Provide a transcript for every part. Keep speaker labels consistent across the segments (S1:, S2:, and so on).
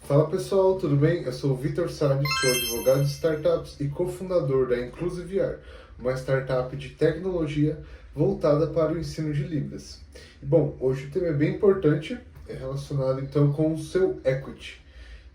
S1: Fala pessoal, tudo bem? Eu sou o Vitor Salles, sou advogado de startups e cofundador da InclusiveR, uma startup de tecnologia voltada para o ensino de Libras. E, bom, hoje o tema é bem importante, é relacionado então com o seu equity.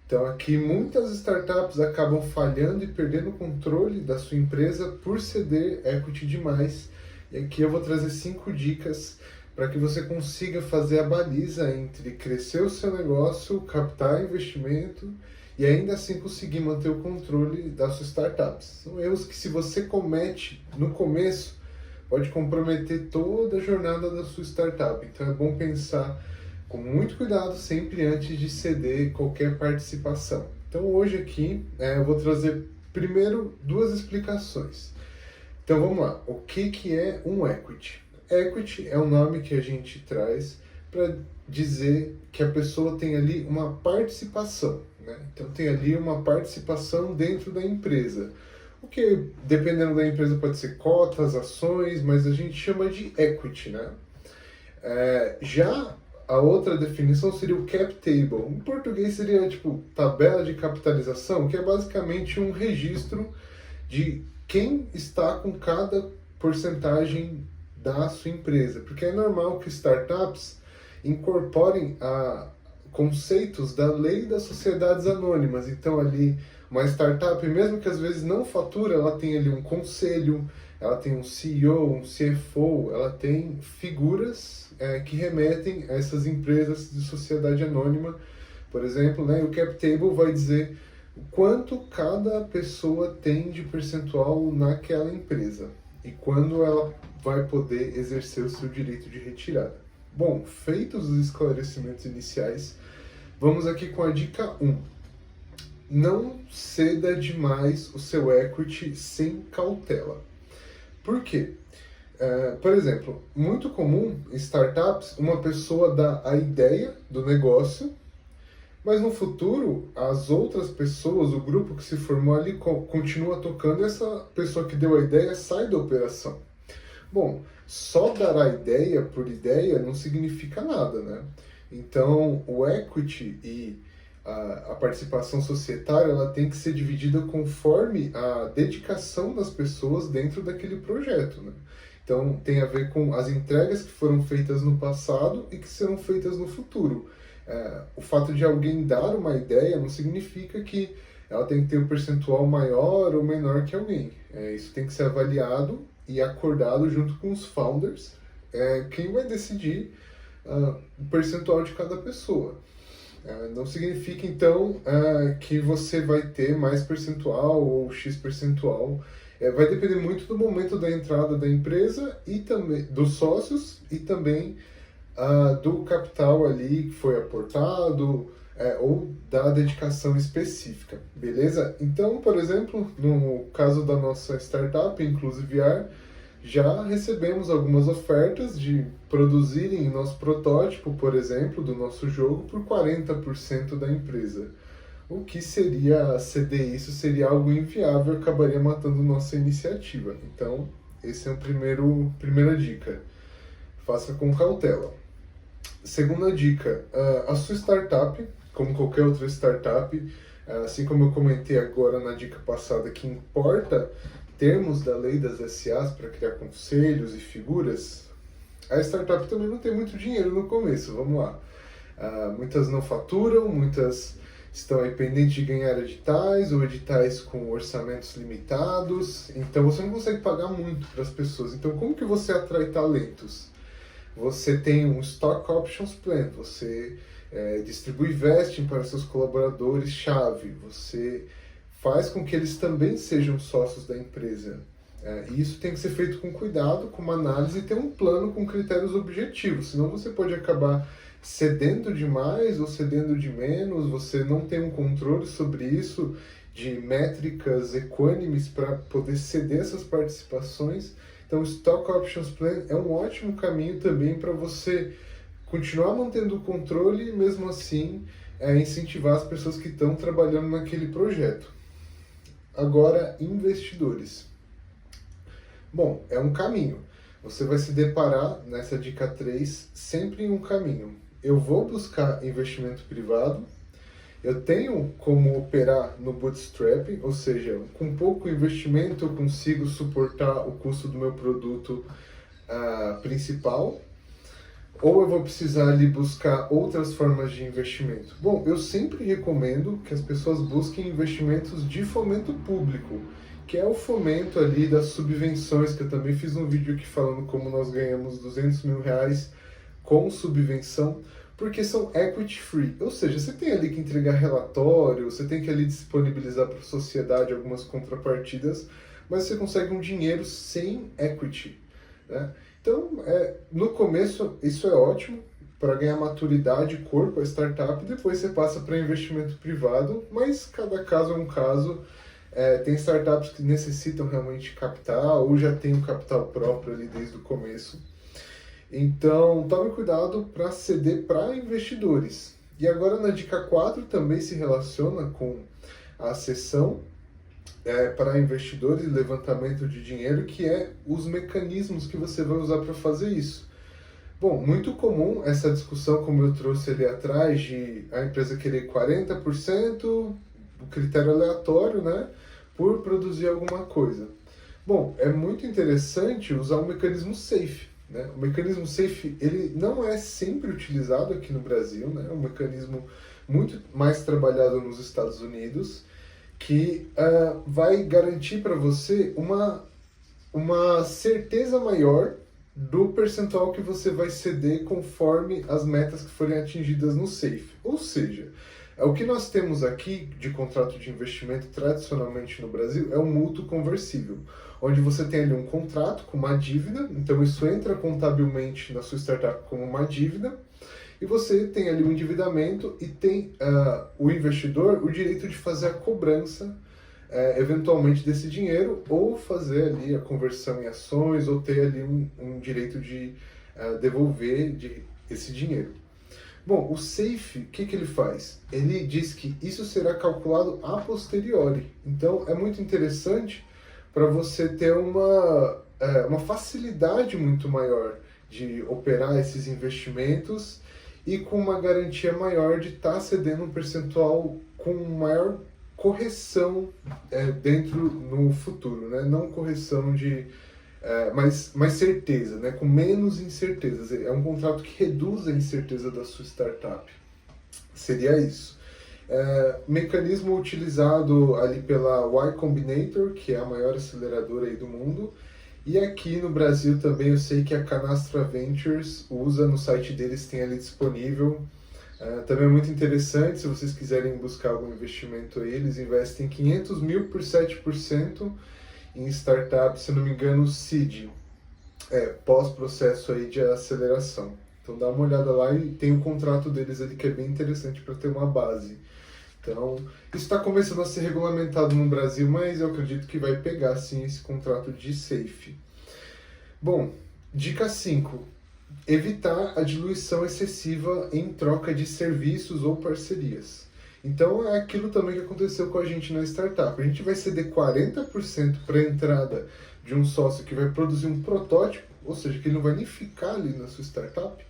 S1: Então aqui muitas startups acabam falhando e perdendo o controle da sua empresa por ceder equity demais. E aqui eu vou trazer 5 dicas para que você consiga fazer a baliza entre crescer o seu negócio, captar investimento e ainda assim conseguir manter o controle da sua startup. São erros que, se você comete no começo, pode comprometer toda a jornada da sua startup. Então é bom pensar com muito cuidado sempre antes de ceder qualquer participação. Então hoje aqui eu vou trazer primeiro 2 explicações. Então vamos lá, o que é um equity? Equity é o nome que a gente traz para dizer que a pessoa tem ali uma participação, né? Então tem ali uma participação dentro da empresa. O que, dependendo da empresa, pode ser cotas, ações, mas a gente chama de equity, né? Já a outra definição seria o cap table. Em português seria tipo tabela de capitalização, que é basicamente um registro de quem está com cada porcentagem da sua empresa, porque é normal que startups incorporem conceitos da lei das sociedades anônimas. Então ali uma startup, mesmo que às vezes não fatura, ela tem ali um conselho, ela tem um CEO, um CFO, ela tem figuras que remetem a essas empresas de sociedade anônima. Por exemplo, né, o cap table vai dizer o quanto cada pessoa tem de percentual naquela empresa e quando ela vai poder exercer o seu direito de retirada. Bom, feitos os esclarecimentos iniciais, vamos aqui com a dica 1. Não ceda demais o seu equity sem cautela. Por quê? Por exemplo, muito comum em startups uma pessoa dá a ideia do negócio, mas no futuro as outras pessoas, o grupo que se formou ali continua tocando e essa pessoa que deu a ideia sai da operação. Bom, só dar a ideia por ideia não significa nada, né? Então, o equity e a participação societária, ela tem que ser dividida conforme a dedicação das pessoas dentro daquele projeto, né? Então, tem a ver com as entregas que foram feitas no passado e que serão feitas no futuro. O fato de alguém dar uma ideia não significa que ela tem que ter um percentual maior ou menor que alguém. Isso tem que ser avaliado e acordado junto com os founders, quem vai decidir o percentual de cada pessoa. Não significa, então, que você vai ter mais percentual ou X percentual. Vai depender muito do momento da entrada da empresa e também dos sócios e também do capital ali que foi aportado ou da dedicação específica, beleza? Então, por exemplo, no caso da nossa startup, InclusiveR, já recebemos algumas ofertas de produzirem nosso protótipo, por exemplo, do nosso jogo por 40% da empresa. O que seria ceder isso seria algo inviável, acabaria matando nossa iniciativa. Então, esse é a primeira dica. Faça com cautela. Segunda dica, a sua startup, como qualquer outra startup, assim como eu comentei agora na dica passada, que importa termos da lei das SAs para criar conselhos e figuras, a startup também não tem muito dinheiro no começo, vamos lá. Muitas não faturam, muitas estão aí pendentes de ganhar editais ou editais com orçamentos limitados, então você não consegue pagar muito para as pessoas. Então como que você atrai talentos? Você tem um Stock Options Plan, você distribui vesting para seus colaboradores-chave, você faz com que eles também sejam sócios da empresa. E isso tem que ser feito com cuidado, com uma análise e ter um plano com critérios objetivos, senão você pode acabar cedendo demais ou cedendo de menos, você não tem um controle sobre isso, de métricas equânimes para poder ceder essas participações. Então, o Stock Options Plan é um ótimo caminho também para você continuar mantendo o controle e, mesmo assim, incentivar as pessoas que estão trabalhando naquele projeto. Agora, investidores. Bom, é um caminho. Você vai se deparar, nessa dica 3, sempre em um caminho. Eu vou buscar investimento privado Eu tenho como operar no bootstrapping, ou seja, com pouco investimento eu consigo suportar o custo do meu produto principal, ou eu vou precisar ali buscar outras formas de investimento? Bom, eu sempre recomendo que as pessoas busquem investimentos de fomento público, que é o fomento ali das subvenções, que eu também fiz um vídeo aqui falando como nós ganhamos R$ 200 mil com subvenção, porque são equity free, ou seja, você tem ali que entregar relatório, você tem que ali disponibilizar para a sociedade algumas contrapartidas, mas você consegue um dinheiro sem equity, né? Então, no começo, isso é ótimo para ganhar maturidade, corpo, a startup, depois você passa para investimento privado, mas cada caso é um caso. Tem startups que necessitam realmente capital ou já tem um capital próprio ali desde o começo. Então, tome cuidado para ceder para investidores. E agora na dica 4 também se relaciona com a seção para investidores e levantamento de dinheiro, que é os mecanismos que você vai usar para fazer isso. Bom, muito comum essa discussão, como eu trouxe ali atrás, de a empresa querer 40%, o critério aleatório, né, por produzir alguma coisa. Bom, é muito interessante usar o mecanismo SAFE, né? O mecanismo SAFE, ele não é sempre utilizado aqui no Brasil, né? É um mecanismo muito mais trabalhado nos Estados Unidos, que vai garantir para você uma certeza maior do percentual que você vai ceder conforme as metas que forem atingidas no SAFE. Ou seja, o que nós temos aqui de contrato de investimento tradicionalmente no Brasil é um mútuo conversível, onde você tem ali um contrato com uma dívida, então isso entra contabilmente na sua startup como uma dívida, e você tem ali um endividamento e tem o investidor o direito de fazer a cobrança eventualmente desse dinheiro, ou fazer ali a conversão em ações, ou ter ali um direito de devolver esse dinheiro. Bom, o SAFE, o que ele faz? Ele diz que isso será calculado a posteriori. Então, é muito interessante para você ter uma facilidade muito maior de operar esses investimentos e com uma garantia maior de estar cedendo um percentual com maior correção dentro no futuro, né? Não correção de mais certeza, né? Com menos incertezas. É um contrato que reduz a incerteza da sua startup. Seria isso. Mecanismo utilizado ali pela Y Combinator, que é a maior aceleradora aí do mundo. E aqui no Brasil também eu sei que a Canastra Ventures usa, no site deles tem ali disponível. Também é muito interessante, se vocês quiserem buscar algum investimento aí, eles investem 500 mil por 7% em startups, se não me engano, seed, pós-processo aí de aceleração. Então dá uma olhada lá e tem um contrato deles ali que é bem interessante para ter uma base. Então, isso está começando a ser regulamentado no Brasil, mas eu acredito que vai pegar sim esse contrato de SAFE. Bom, dica 5. Evitar a diluição excessiva em troca de serviços ou parcerias. Então é aquilo também que aconteceu com a gente na startup. A gente vai ceder 40% para a entrada de um sócio que vai produzir um protótipo, ou seja, que ele não vai nem ficar ali na sua startup.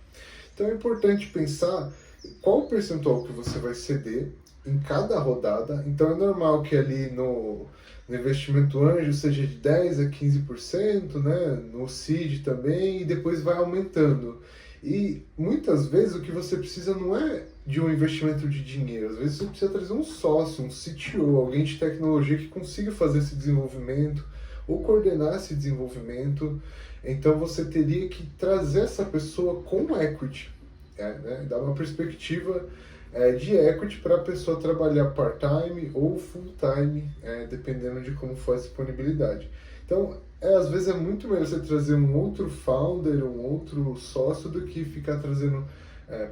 S1: Então é importante pensar qual o percentual que você vai ceder em cada rodada. Então é normal que ali no investimento anjo seja de 10% a 15%, né? No seed também, e depois vai aumentando. E muitas vezes o que você precisa não é de um investimento de dinheiro, às vezes você precisa trazer um sócio, um CTO, alguém de tecnologia que consiga fazer esse desenvolvimento ou coordenar esse desenvolvimento. Então você teria que trazer essa pessoa com equity, né? Dar uma perspectiva de equity para a pessoa trabalhar part-time ou full-time, dependendo de como for a disponibilidade. Então, às vezes é muito melhor você trazer um outro founder, um outro sócio, do que ficar trazendo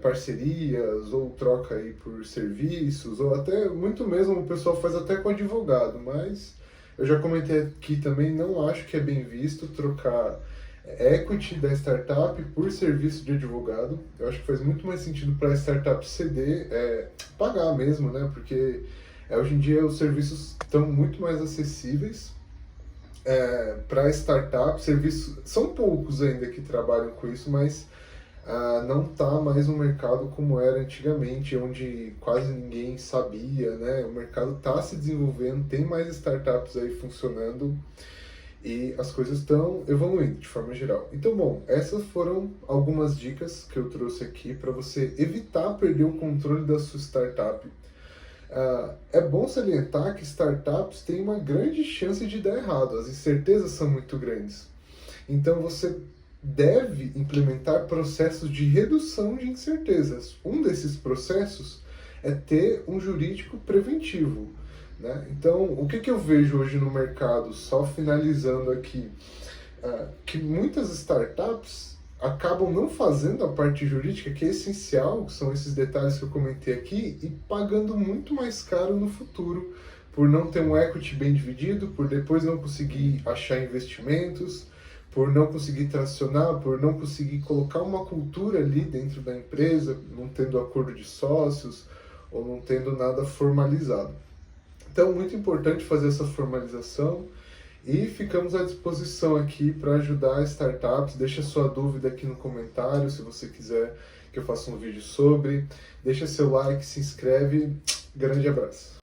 S1: parcerias ou troca aí por serviços, ou até muito mesmo o pessoal faz até com advogado, mas eu já comentei aqui também, não acho que é bem visto trocar equity da startup por serviço de advogado. Eu acho que faz muito mais sentido para a startup ceder, pagar mesmo, né? Porque hoje em dia os serviços estão muito mais acessíveis para startup. Serviços, são poucos ainda que trabalham com isso, mas não está mais um mercado como era antigamente, onde quase ninguém sabia, né? O mercado está se desenvolvendo, tem mais startups aí funcionando e as coisas estão evoluindo de forma geral. Então, bom, essas foram algumas dicas que eu trouxe aqui para você evitar perder o controle da sua startup. É bom salientar que startups têm uma grande chance de dar errado, as incertezas são muito grandes. Então você deve implementar processos de redução de incertezas. Um desses processos é ter um jurídico preventivo. Né? Então, o que eu vejo hoje no mercado, só finalizando aqui, que muitas startups acabam não fazendo a parte jurídica, que é essencial, que são esses detalhes que eu comentei aqui, e pagando muito mais caro no futuro, por não ter um equity bem dividido, por depois não conseguir achar investimentos, por não conseguir tracionar, por não conseguir colocar uma cultura ali dentro da empresa, não tendo acordo de sócios, ou não tendo nada formalizado. Então, muito importante fazer essa formalização e ficamos à disposição aqui para ajudar startups. Deixa sua dúvida aqui no comentário, se você quiser que eu faça um vídeo sobre. Deixa seu like, se inscreve. Grande abraço.